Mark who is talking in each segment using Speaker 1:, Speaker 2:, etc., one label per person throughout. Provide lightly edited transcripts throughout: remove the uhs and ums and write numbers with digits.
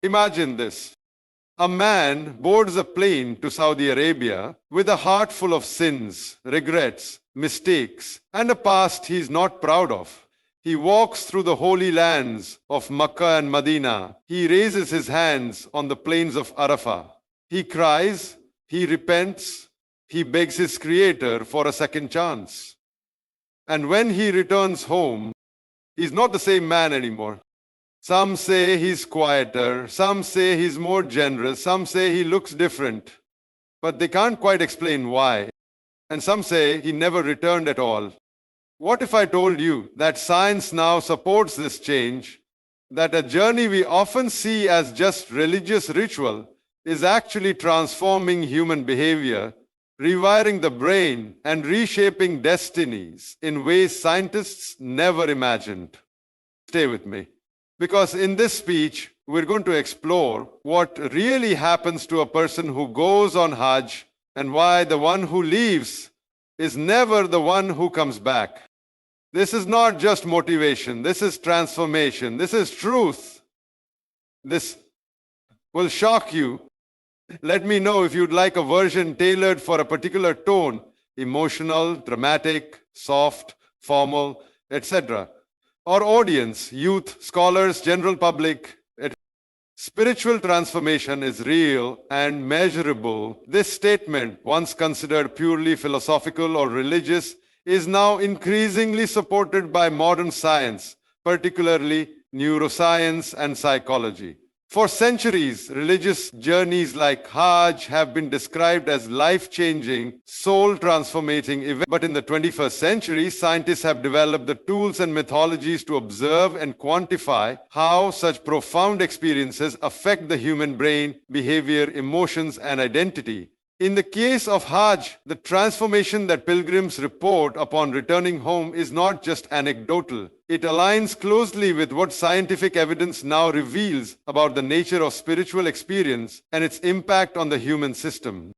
Speaker 1: Imagine this. A man boards a plane to Saudi Arabia with a heart full of sins, regrets, mistakes, and a past he is not proud of. He walks through the holy lands of Makkah and Medina. He raises his hands on the plains of Arafah. He cries, he repents, he begs his Creator for a second chance. And when he returns home, he's not the same man anymore. Some say he's quieter, some say he's more generous, some say he looks different, but they can't quite explain why. And some say he never returned at all. What if I told you that science now supports this change, that a journey we often see as just religious ritual is actually transforming human behavior, rewiring the brain, and reshaping destinies in ways scientists never imagined? Stay with me. Because in this speech, we're going to explore what really happens to a person who goes on Hajj and why the one who leaves is never the one who comes back. This is not just motivation. This is transformation. This is truth. This will shock you. Let me know if you'd like a version tailored for a particular tone, emotional, dramatic, soft, formal, etc. Our audience, youth, scholars, general public, spiritual transformation is real and measurable. This statement, once considered purely philosophical or religious, is now increasingly supported by modern science, particularly neuroscience and psychology. For centuries, religious journeys like Hajj have been described as life-changing, soul-transforming events. But in the 21st century, scientists have developed the tools and methodologies to observe and quantify how such profound experiences affect the human brain, behavior, emotions, and identity. In the case of Hajj, the transformation that pilgrims report upon returning home is not just anecdotal. It aligns closely with what scientific evidence now reveals about the nature of spiritual experience and its impact on the human system.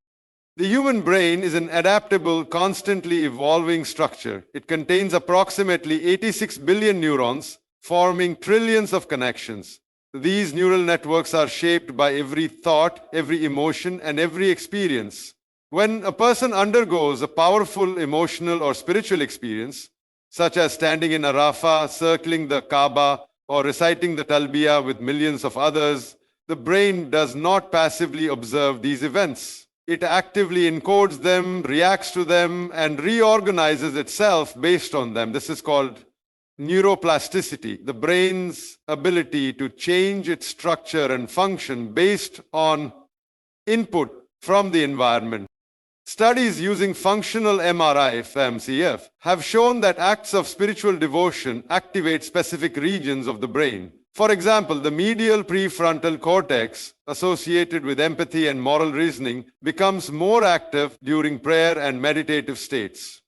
Speaker 1: The human brain is an adaptable, constantly evolving structure. It contains approximately 86 billion neurons, forming trillions of connections. These neural networks are shaped by every thought, every emotion, and every experience. When a person undergoes a powerful emotional or spiritual experience, such as standing in Arafah, circling the Kaaba, or reciting the Talbiyah with millions of others, the brain does not passively observe these events. It actively encodes them, reacts to them, and reorganizes itself based on them. This is called neuroplasticity, the brain's ability to change its structure and function based on input from the environment. Studies using functional MRI, FMCF, have shown that acts of spiritual devotion activate specific regions of the brain. For example, the medial prefrontal cortex, associated with empathy and moral reasoning, becomes more active during prayer and meditative states.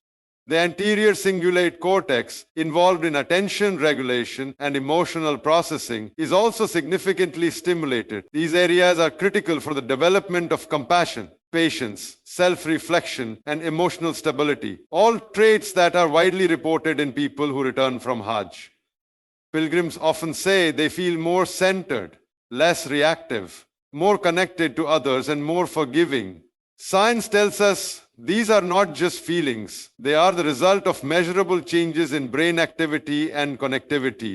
Speaker 1: The anterior cingulate cortex, involved in attention regulation and emotional processing, is also significantly stimulated. These areas are critical for the development of compassion, patience, self-reflection, and emotional stability, all traits that are widely reported in people who return from Hajj. Pilgrims often say they feel more centered, less reactive, more connected to others, and more forgiving. Science tells us these are not just feelings. They are the result of measurable changes in brain activity and connectivity.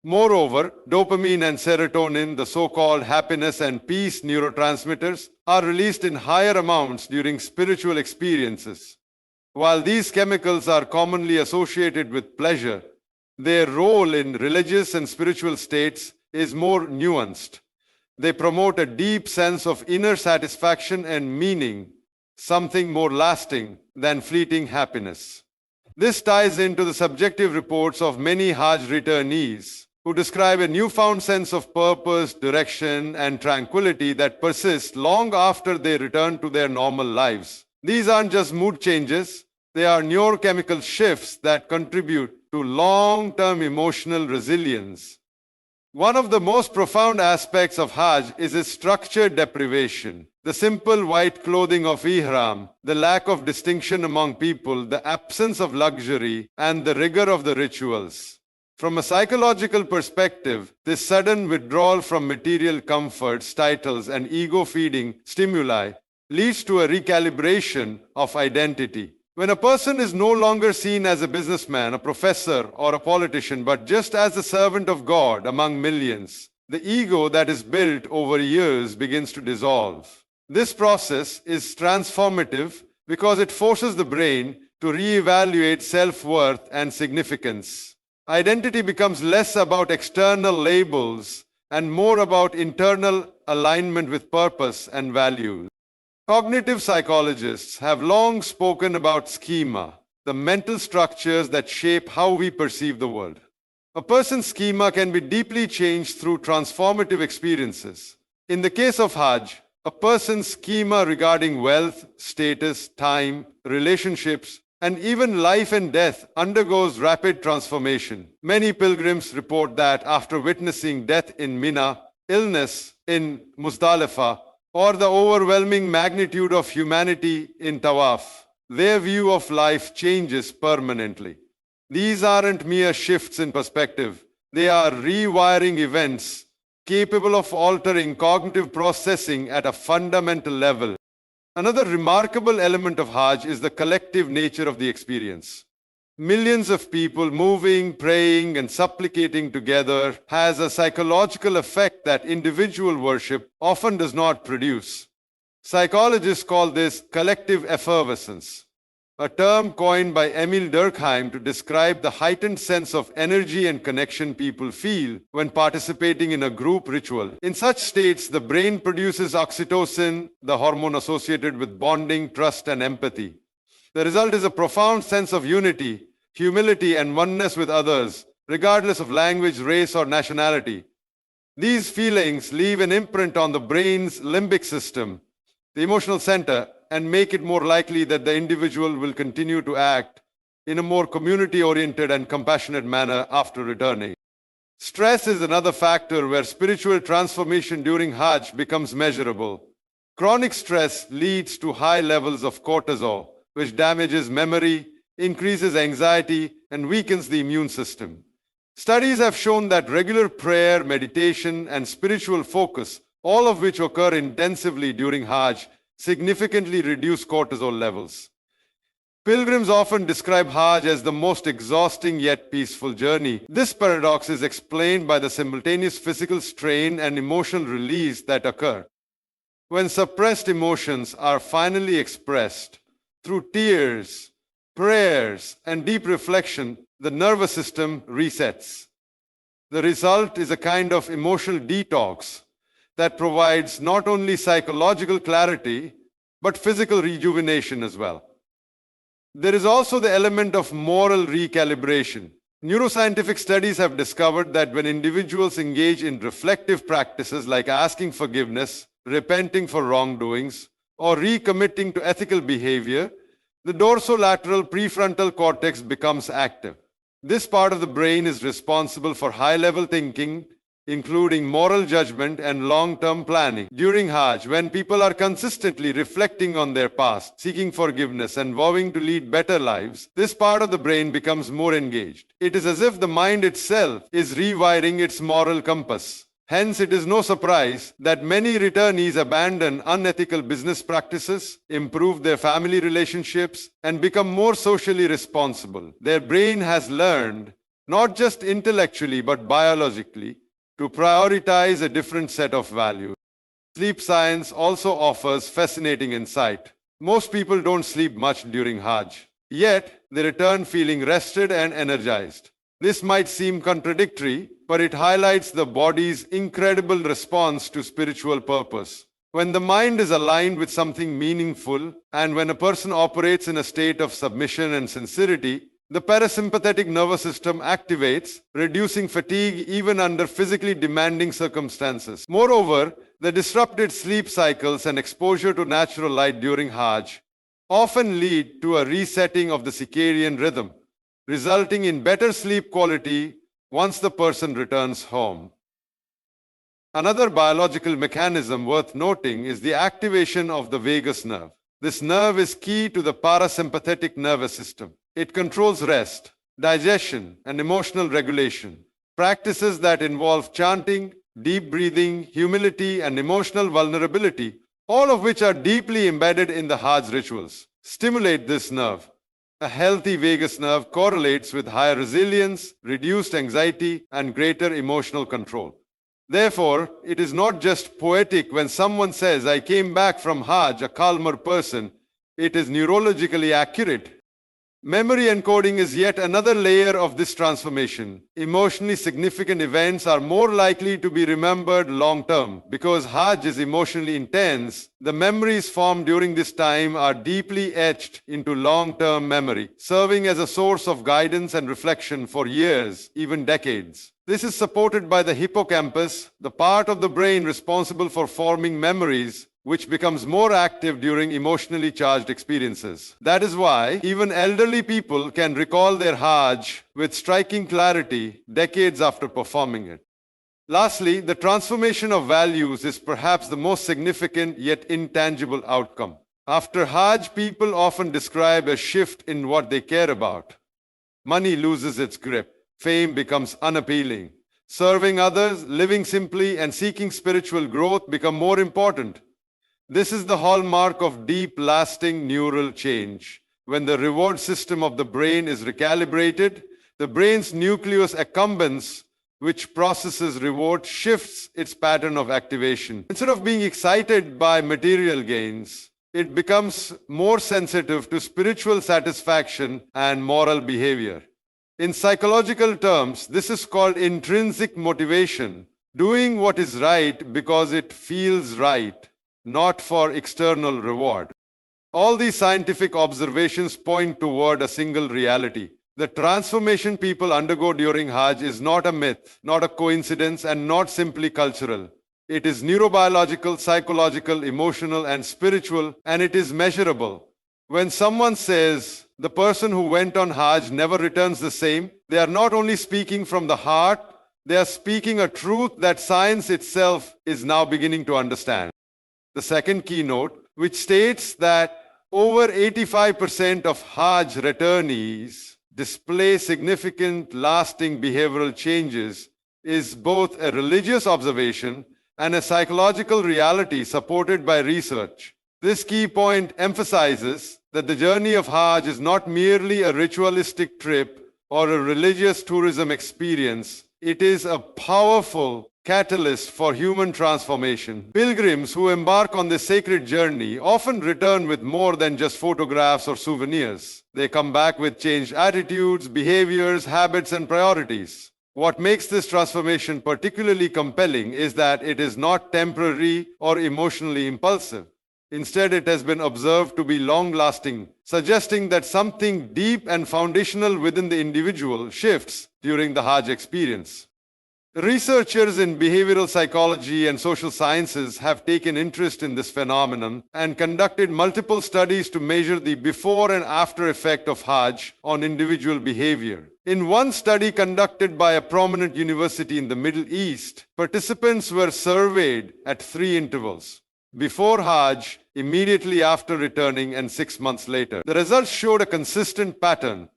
Speaker 1: Moreover, dopamine and serotonin, the so-called happiness and peace neurotransmitters, are released in higher amounts during spiritual experiences. While these chemicals are commonly associated with pleasure, their role in religious and spiritual states is more nuanced. They promote a deep sense of inner satisfaction and meaning, something more lasting than fleeting happiness. This ties into the subjective reports of many Hajj returnees, who describe a newfound sense of purpose, direction, and tranquility that persists long after they return to their normal lives. These aren't just mood changes, they are neurochemical shifts that contribute to long-term emotional resilience. One of the most profound aspects of Hajj is its structured deprivation. The simple white clothing of ihram, the lack of distinction among people, the absence of luxury, and the rigor of the rituals. From a psychological perspective, this sudden withdrawal from material comforts, titles, and ego-feeding stimuli leads to a recalibration of identity. When a person is no longer seen as a businessman, a professor, or a politician, but just as a servant of God among millions, the ego that is built over years begins to dissolve. This process is transformative because it forces the brain to reevaluate self-worth and significance. Identity becomes less about external labels and more about internal alignment with purpose and values. Cognitive psychologists have long spoken about schema, the mental structures that shape how we perceive the world. A person's schema can be deeply changed through transformative experiences. In the case of Hajj, a person's schema regarding wealth, status, time, relationships, and even life and death undergoes rapid transformation. Many pilgrims report that after witnessing death in Mina, illness in Muzdalifah, or the overwhelming magnitude of humanity in Tawaf, their view of life changes permanently. These aren't mere shifts in perspective. They are rewiring events capable of altering cognitive processing at a fundamental level. Another remarkable element of Hajj is the collective nature of the experience. Millions of people moving, praying, and supplicating together has a psychological effect that individual worship often does not produce. Psychologists call this collective effervescence, a term coined by Emil Durkheim to describe the heightened sense of energy and connection people feel when participating in a group ritual. In such states, the brain produces oxytocin, the hormone associated with bonding, trust, and empathy. The result is a profound sense of unity, humility, and oneness with others, regardless of language, race, or nationality. These feelings leave an imprint on the brain's limbic system, the emotional center, and make it more likely that the individual will continue to act in a more community-oriented and compassionate manner after returning. Stress is another factor where spiritual transformation during Hajj becomes measurable. Chronic stress leads to high levels of cortisol, which damages memory, increases anxiety, and weakens the immune system. Studies have shown that regular prayer, meditation, and spiritual focus, all of which occur intensively during Hajj, significantly reduce cortisol levels. Pilgrims often describe Hajj as the most exhausting yet peaceful journey. This paradox is explained by the simultaneous physical strain and emotional release that occur. When suppressed emotions are finally expressed through tears, prayers, and deep reflection, the nervous system resets. The result is a kind of emotional detox that provides not only psychological clarity, but physical rejuvenation as well. There is also the element of moral recalibration. Neuroscientific studies have discovered that when individuals engage in reflective practices like asking forgiveness, repenting for wrongdoings, or recommitting to ethical behavior, the dorsolateral prefrontal cortex becomes active. This part of the brain is responsible for high-level thinking, including moral judgment and long-term planning. During Hajj, when people are consistently reflecting on their past, seeking forgiveness, and vowing to lead better lives, this part of the brain becomes more engaged. It is as if the mind itself is rewiring its moral compass. Hence, it is no surprise that many returnees abandon unethical business practices, improve their family relationships, and become more socially responsible. Their brain has learned, not just intellectually but biologically, to prioritize a different set of values. Sleep science also offers fascinating insight. Most people don't sleep much during Hajj, yet they return feeling rested and energized. This might seem contradictory, but it highlights the body's incredible response to spiritual purpose. When the mind is aligned with something meaningful, and when a person operates in a state of submission and sincerity, the parasympathetic nervous system activates, reducing fatigue even under physically demanding circumstances. Moreover, the disrupted sleep cycles and exposure to natural light during Hajj often lead to a resetting of the circadian rhythm, resulting in better sleep quality once the person returns home. Another biological mechanism worth noting is the activation of the vagus nerve. This nerve is key to the parasympathetic nervous system. It controls rest, digestion, and emotional regulation. Practices that involve chanting, deep breathing, humility, and emotional vulnerability, all of which are deeply embedded in the Hajj rituals, stimulate this nerve. A healthy vagus nerve correlates with higher resilience, reduced anxiety, and greater emotional control. Therefore, it is not just poetic when someone says, "I came back from Hajj a calmer person." It is neurologically accurate. Memory encoding is yet another layer of this transformation. Emotionally significant events are more likely to be remembered long term. Because Hajj is emotionally intense, the memories formed during this time are deeply etched into long term memory, serving as a source of guidance and reflection for years, even decades. This is supported by the hippocampus, the part of the brain responsible for forming memories, which becomes more active during emotionally charged experiences. That is why even elderly people can recall their Hajj with striking clarity decades after performing it. Lastly, the transformation of values is perhaps the most significant yet intangible outcome. After Hajj, people often describe a shift in what they care about. Money loses its grip. Fame becomes unappealing. Serving others, living simply, and seeking spiritual growth become more important. This is the hallmark of deep, lasting neural change. When the reward system of the brain is recalibrated, the brain's nucleus accumbens, which processes reward, shifts its pattern of activation. Instead of being excited by material gains, it becomes more sensitive to spiritual satisfaction and moral behavior. In psychological terms, this is called intrinsic motivation, doing what is right because it feels right, not for external reward. All these scientific observations point toward a single reality. The transformation people undergo during Hajj is not a myth, not a coincidence, and not simply cultural. It is neurobiological, psychological, emotional, and spiritual, and it is measurable. When someone says, "The person who went on Hajj never returns the same," they are not only speaking from the heart, they are speaking a truth that science itself is now beginning to understand. The second keynote, which states that over 85% of Hajj returnees display significant lasting behavioral changes, is both a religious observation and a psychological reality supported by research. This key point emphasizes that the journey of Hajj is not merely a ritualistic trip or a religious tourism experience. It is a powerful catalyst for human transformation. Pilgrims who embark on this sacred journey often return with more than just photographs or souvenirs. They come back with changed attitudes, behaviors, habits, and priorities. What makes this transformation particularly compelling is that it is not temporary or emotionally impulsive. Instead, it has been observed to be long-lasting, suggesting that something deep and foundational within the individual shifts during the Hajj experience. Researchers in behavioral psychology and social sciences have taken interest in this phenomenon and conducted multiple studies to measure the before and after effect of Hajj on individual behavior. In one study conducted by a prominent university in the Middle East, participants were surveyed at 3 intervals: before Hajj, immediately after returning, and 6 months later. The results showed a consistent pattern.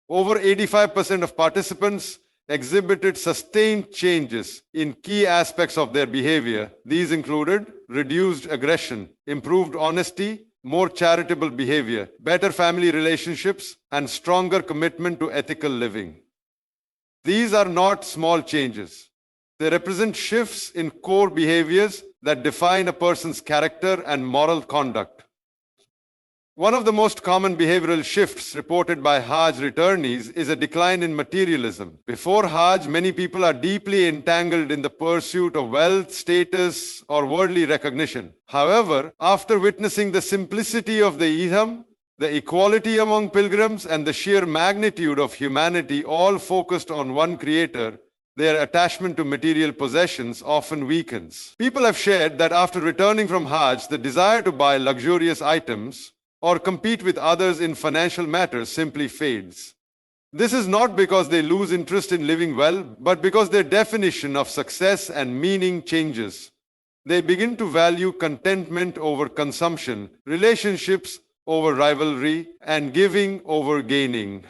Speaker 1: Over 85% of participants exhibited sustained changes in key aspects of their behavior. These included reduced aggression, improved honesty, more charitable behavior, better family relationships, and stronger commitment to ethical living. These are not small changes. They represent shifts in core behaviors that define a person's character and moral conduct. One of the most common behavioral shifts reported by Hajj returnees is a decline in materialism. Before Hajj, many people are deeply entangled in the pursuit of wealth, status, or worldly recognition. However, after witnessing the simplicity of the Ihram, the equality among pilgrims, and the sheer magnitude of humanity all focused on one creator, their attachment to material possessions often weakens. People have shared that after returning from Hajj, the desire to buy luxurious items or compete with others in financial matters simply fades. This is not because they lose interest in living well, but because their definition of success and meaning changes. They begin to value contentment over consumption, relationships over rivalry, and giving over gaining.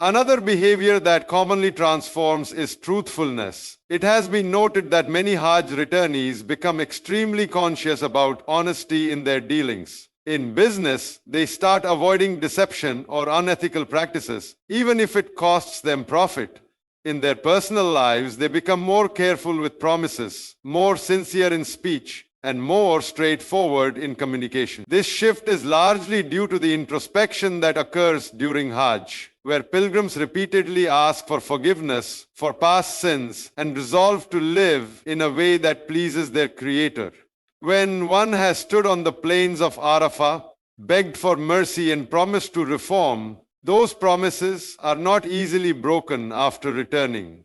Speaker 1: Another behavior that commonly transforms is truthfulness. It has been noted that many Hajj returnees become extremely conscious about honesty in their dealings. In business, they start avoiding deception or unethical practices, even if it costs them profit. In their personal lives, they become more careful with promises, more sincere in speech, and more straightforward in communication. This shift is largely due to the introspection that occurs during Hajj, where pilgrims repeatedly ask for forgiveness for past sins and resolve to live in a way that pleases their Creator. When one has stood on the plains of Arafah, begged for mercy, and promised to reform, those promises are not easily broken after returning.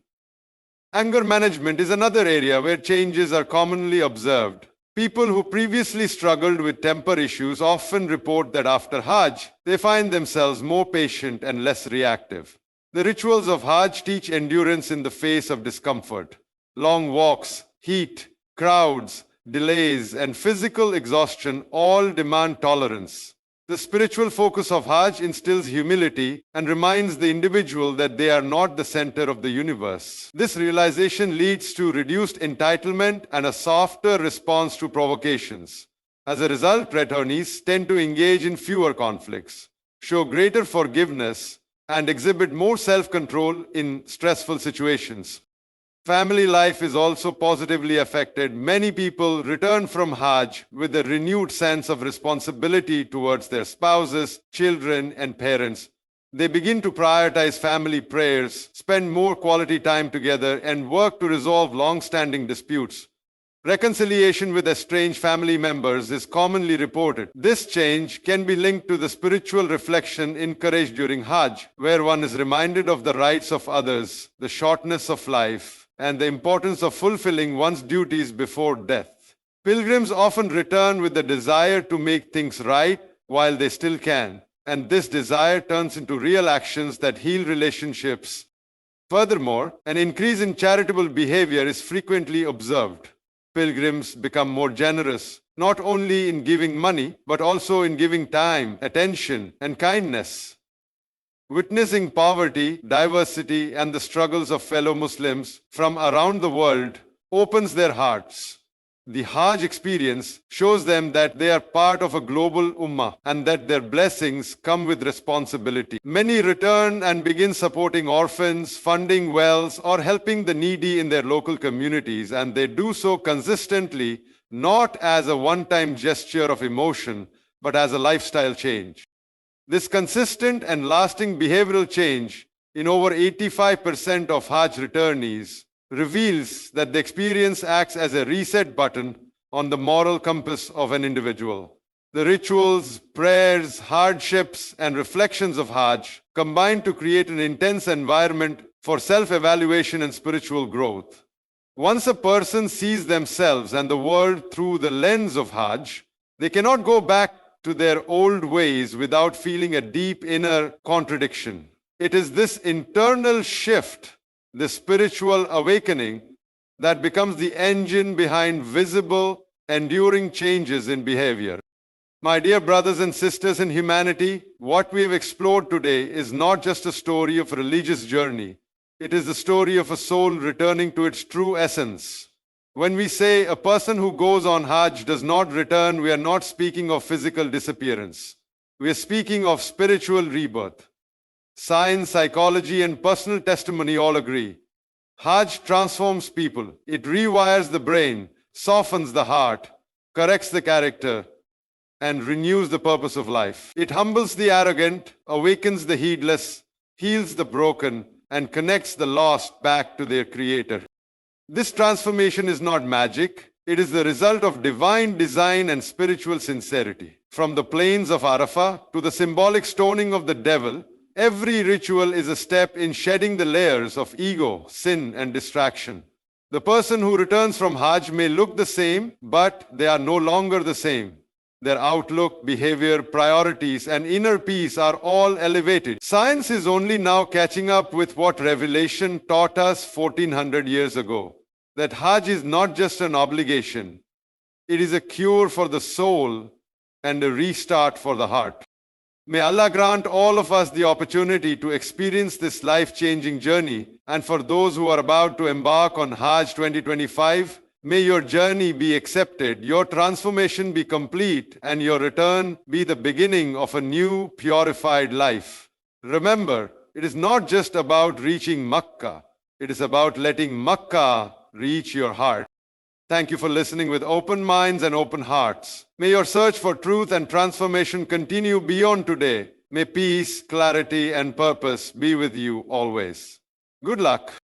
Speaker 1: Anger management is another area where changes are commonly observed. People who previously struggled with temper issues often report that after Hajj, they find themselves more patient and less reactive. The rituals of Hajj teach endurance in the face of discomfort. Long walks, heat, crowds, delays, and physical exhaustion all demand tolerance. The spiritual focus of Hajj instills humility and reminds the individual that they are not the center of the universe. This realization leads to reduced entitlement and a softer response to provocations. As a result, returnees tend to engage in fewer conflicts, show greater forgiveness, and exhibit more self-control in stressful situations. Family life is also positively affected. Many people return from Hajj with a renewed sense of responsibility towards their spouses, children, and parents. They begin to prioritize family prayers, spend more quality time together, and work to resolve long-standing disputes. Reconciliation with estranged family members is commonly reported. This change can be linked to the spiritual reflection encouraged during Hajj, where one is reminded of the rights of others, the shortness of life, and the importance of fulfilling one's duties before death. Pilgrims often return with the desire to make things right while they still can, and this desire turns into real actions that heal relationships. Furthermore, an increase in charitable behavior is frequently observed. Pilgrims become more generous, not only in giving money, but also in giving time, attention, and kindness. Witnessing poverty, diversity, and the struggles of fellow Muslims from around the world opens their hearts. The Hajj experience shows them that they are part of a global ummah and that their blessings come with responsibility. Many return and begin supporting orphans, funding wells, or helping the needy in their local communities, and they do so consistently, not as a one-time gesture of emotion, but as a lifestyle change. This consistent and lasting behavioral change in over 85% of Hajj returnees reveals that the experience acts as a reset button on the moral compass of an individual. The rituals, prayers, hardships, and reflections of Hajj combine to create an intense environment for self-evaluation and spiritual growth. Once a person sees themselves and the world through the lens of Hajj, they cannot go back to their old ways without feeling a deep inner contradiction. It is this internal shift, the spiritual awakening, that becomes the engine behind visible, enduring changes in behavior. My dear brothers and sisters in humanity, what we have explored today is not just a story of a religious journey. It is the story of a soul returning to its true essence. When we say a person who goes on Hajj does not return, we are not speaking of physical disappearance. We are speaking of spiritual rebirth. Science, psychology, and personal testimony all agree. Hajj transforms people. It rewires the brain, softens the heart, corrects the character, and renews the purpose of life. It humbles the arrogant, awakens the heedless, heals the broken, and connects the lost back to their Creator. This transformation is not magic. It is the result of divine design and spiritual sincerity. From the plains of Arafah to the symbolic stoning of the devil, every ritual is a step in shedding the layers of ego, sin, and distraction. The person who returns from Hajj may look the same, but they are no longer the same. Their outlook, behavior, priorities, and inner peace are all elevated. Science is only now catching up with what Revelation taught us 1400 years ago. That Hajj is not just an obligation. It is a cure for the soul and a restart for the heart. May Allah grant all of us the opportunity to experience this life-changing journey. And for those who are about to embark on Hajj 2025, may your journey be accepted, your transformation be complete, and your return be the beginning of a new, purified life. Remember, it is not just about reaching Makkah. It is about letting Makkah reach your heart. Thank you for listening with open minds and open hearts. May your search for truth and transformation continue beyond today. May peace, clarity, and purpose be with you always. Good luck.